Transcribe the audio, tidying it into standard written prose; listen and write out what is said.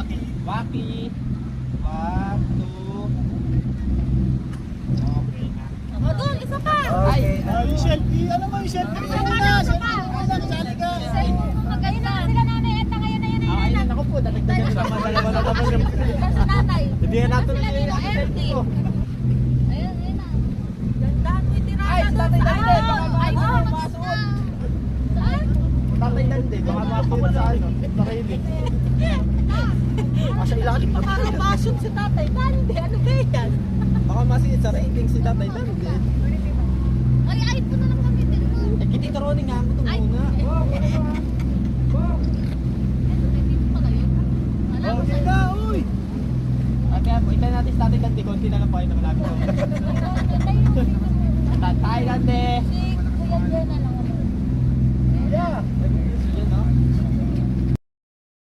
Baki. 1, 2. Okay na. O, doon, isa pa. Ay, Yung selfie, alam mo yung selfie mo na. Selfie mo na, sali ka. Ayun na sila nanay. Eta ngayon na yan. ay, ako po. Dadagdagan nila mga dalawa na naman. Sa tatay. Hindi na natin Sila dito, empty. Ayun, ayun na. Dandahan mo yung tirada Ay, doon tatay, sa tatay, ano. baka Ay, makasuot. makasuot na. Saan? Tatay Dande, baka mapapul sa ano. Nakilig. Asa ilalim na Makakapasyon si tatay. Dandi, ano ba yan? Baka masin sa rating si Tatay Dande. Ay, ay, ito na lang kami din mo. Eh, kiti taronin nga mo ito Ay. muna. Dito pala yun. Alam mo Okay na, uy. At kaya po, itayin natin si Tatay Dande. Konti na lang po ay namalapit ko. Tatay Dande. Si Kuya Jen na lang. Yeah.